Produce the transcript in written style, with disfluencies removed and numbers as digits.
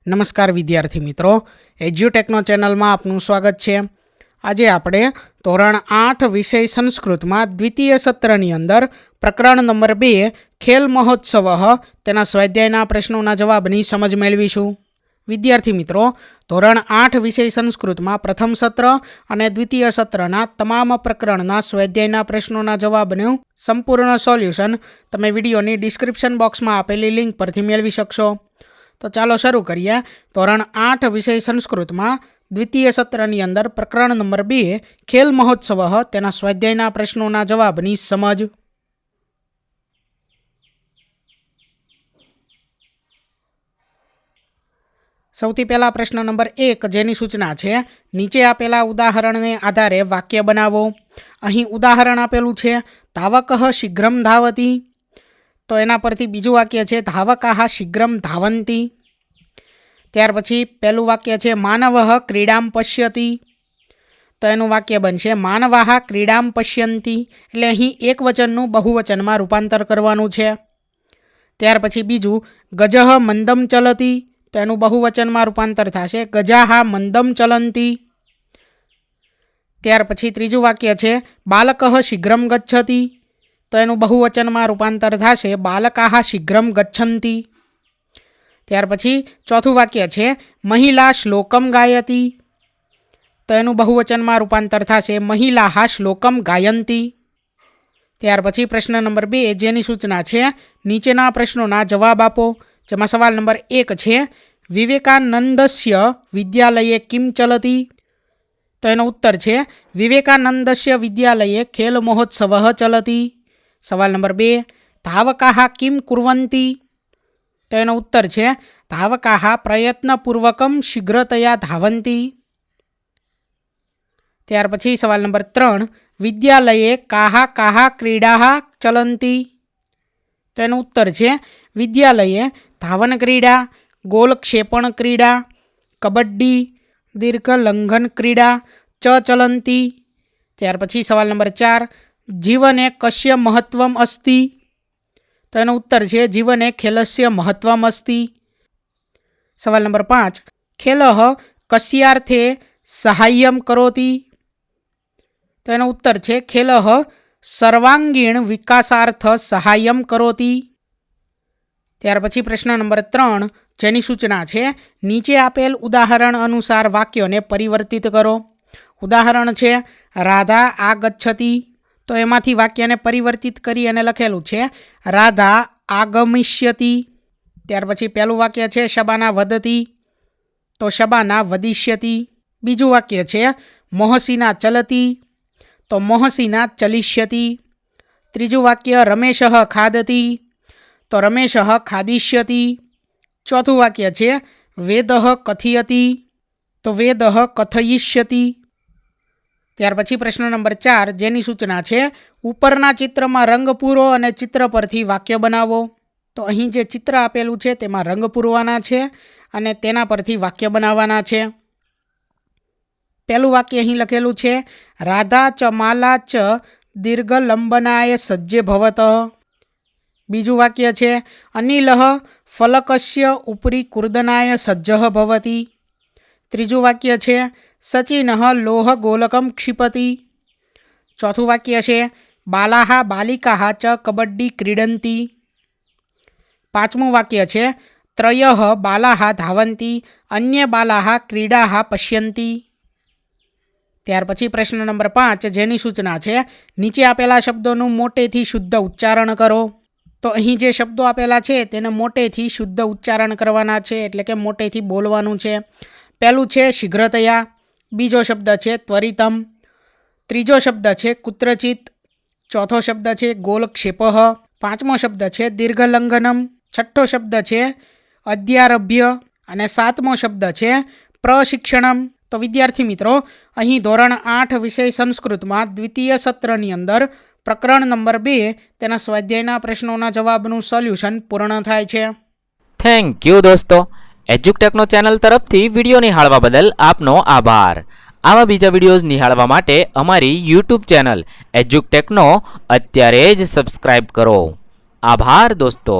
નમસ્કાર વિદ્યાર્થી મિત્રો, એજ્યુટેકનો ચેનલમાં આપનું સ્વાગત છે। આજે આપણે ધોરણ 8 વિષય સંસ્કૃતમાં દ્વિતીય સત્રની અંદર પ્રકરણ નંબર 2 ખેલ મહોત્સવ તેના સ્વાધ્યાયના પ્રશ્નોના જવાબની સમજ મેળવીશું। વિદ્યાર્થી મિત્રો, ધોરણ 8 વિષય સંસ્કૃતમાં પ્રથમ સત્ર અને દ્વિતીય સત્રના તમામ પ્રકરણના સ્વાધ્યાયના પ્રશ્નોના જવાબનું સંપૂર્ણ સોલ્યુશન તમે વિડીયોની ડિસ્ક્રિપ્શન બોક્સમાં આપેલી લિંક પરથી મેળવી શકશો। તો ચાલો શરૂ કરીએ। ધોરણ 8 વિષય સંસ્કૃતમાં દ્વિતીય સત્રની અંદર પ્રકરણ નંબર 2 ખેલ મહોત્સવ તેના સ્વાધ્યાયના પ્રશ્નોના જવાબની સમજ। સૌથી પહેલા પ્રશ્ન નંબર 1 જેની સૂચના છે, નીચે આપેલા ઉદાહરણને આધારે વાક્ય બનાવો। અહીં ઉદાહરણ આપેલું છે ધાવકઃ શીઘ્રમ ધાવતી, તો એના પરથી બીજું વાક્ય છે ધાવકાઃ શીઘ્રમ ધાવંતી। ત્યાર પછી પહેલું વાક્ય છે માનવઃ ક્રીડામ પશ્યતિ, તો એનું વાક્ય બનશે માનવાઃ ક્રીડામ પશ્યંતી, એટલે અહીં એક વચનનું બહુવચનમાં રૂપાંતર કરવાનું છે। ત્યાર પછી બીજું ગજઃ મંદમ ચલતી, તો એનું બહુવચનમાં રૂપાંતર થશે ગજાઃ મંદમ ચલંતી। ત્યાર પછી ત્રીજું વાક્ય છે બાલકઃ શીઘ્રમ ગચ્છતિ, તો એનું બહુવચનમાં રૂપાંતર થશે બાલકાઃ શીઘ્રમ ગચ્છન્તિ। ત્યાર પછી ચોથું વાક્ય છે મહિલા શ્લોકમ ગાયતી, તો એનું બહુવચનમાં રૂપાંતર થશે મહિલાઃ શ્લોકમ ગાયંતી। ત્યાર પછી પ્રશ્ન નંબર 2 જેની સૂચના છે, નીચેના પ્રશ્નોના જવાબ આપો। જેમાં સવાલ નંબર 1 છે વિવેકાનંદસ્ય વિદ્યાલયે કિમ ચલતી, તો એનો ઉત્તર છે વિવેકાનંદસ્ય વિદ્યાલયે ખેલ મહોત્સવ ચલતી। સવાલ નંબર 2 ધાવકાઃ કિમ કુર્વન્તિ, તો એનો ઉત્તર છે ધાવકાઃ પ્રયત્નપૂર્વકમ શીઘ્રતયા ધાવંતી। ત્યાર પછી સવાલ નંબર 3 વિદ્યાલયે કાઃ કાઃ ક્રીડાઃ ચલંતી, તો એનો ઉત્તર છે વિદ્યાલયે ધાવન ક્રીડા, ગોલક્ષેપણ ક્રીડા, કબડ્ડી, દીર્ઘલંઘન ક્રીડા ચલંતી। ત્યાર પછી સવાલ નંબર 4 જીવને કસ્ય મહત્વમ અસ્તિ, તો એનો ઉત્તર છે જીવને ખેલસ્ય મહત્વમ અસ્તિ। સવાલ નંબર 5 ખેલઃ કસ્યાર્થે સહાય્યમ કરોતિ, તો એનો ઉત્તર છે ખેલઃ સર્વાંગીણ વિકાસાર્થ સહાય્યમ કરોતિ। ત્યાર પછી પ્રશ્ન નંબર 3 જેની સૂચના છે, નીચે આપેલ ઉદાહરણ અનુસાર વાક્યોને પરિવર્તિત કરો। ઉદાહરણ છે રાધા આગચ્છતિ, તો એમાંથી વાક્યને પરિવર્તિત કરી અને લખેલું છે રાધા આગમિષ્યતિ। ત્યાર પછી પહેલું વાક્ય છે શબાના વદતી, તો શબાના વદિષ્યતિ। બીજું વાક્ય છે મોહસીના ચલતી, તો મોહસીના ચલિષ્યતિ। ત્રીજું વાક્ય રમેશઃ ખાદતી, તો રમેશઃ ખાદિષ્યતિ। ચોથું વાક્ય છે વેદઃ કથયતિ, તો વેદઃ કથયિષ્યતિ। ત્યાર પછી પ્રશ્ન નંબર 4 જેની સૂચના છે, ઉપરના ચિત્રમાં રંગ પૂરો અને ચિત્ર પરથી વાક્ય બનાવો। તો અહીં જે ચિત્ર આપેલું છે તેમાં રંગ પૂરવાના છે અને તેના પરથી વાક્ય બનાવવાના છે। પહેલું વાક્ય અહીં લખેલું છે રાધા ચ માલા ચ દીર્ઘલંબનાય સજ્જે ભવત। બીજું વાક્ય છે અનિલઃ ફલકસ્ય ઉપરી કુર્દનાય સજ્જઃ ભવતિ। ત્રીજું વાક્ય છે સચિનઃ લોહ ગોલકમ ક્ષિપતિ। ચોથું વાક્ય છે બાલાઃ બાલિકાઃ ચ કબડ્ડી ક્રીડંતી। પાંચમું વાક્ય છે ત્રયઃ બાલાઃ ધાવંતી અન્ય બાલાઃ ક્રીડાઃ પશ્યંતી। ત્યાર પછી પ્રશ્ન નંબર 5 જેની સૂચના છે, નીચે આપેલા શબ્દોનું મોટેથી શુદ્ધ ઉચ્ચારણ કરો। તો અહીં જે શબ્દો આપેલા છે તેને મોટેથી શુદ્ધ ઉચ્ચારણ કરવાના છે, એટલે કે મોટેથી બોલવાનું છે। પહેલું છે શીઘ્રતયા, બીજો શબ્દ છે ત્વરિતમ, ત્રીજો શબ્દ છે કુત્રચિત, ચોથો શબ્દ છે ગોલક્ષેપઃ, પાંચમો શબ્દ છે દીર્ઘલંઘનમ, છઠ્ઠો શબ્દ છે અધ્યારભ્ય અને સાતમો શબ્દ છે પ્રશિક્ષણમ। તો વિદ્યાર્થી મિત્રો, અહીં ધોરણ 8 વિષય સંસ્કૃતમાં દ્વિતીય સત્રની અંદર પ્રકરણ નંબર 2 તેના સ્વાધ્યાયના પ્રશ્નોના જવાબનું સોલ્યુશન પૂર્ણ થાય છે। થેન્ક યુ દોસ્તો, એજ્યુટેકનો ચેનલ તરફથી વિડીયો નિહાળવા બદલ આપનો આભાર। આવા બીજા વિડીયોઝ નિહાળવા માટે અમારી યુટ્યુબ ચેનલ એજ્યુટેકનો અત્યારે જ સબસ્ક્રાઈબ કરો। આભાર દોસ્તો।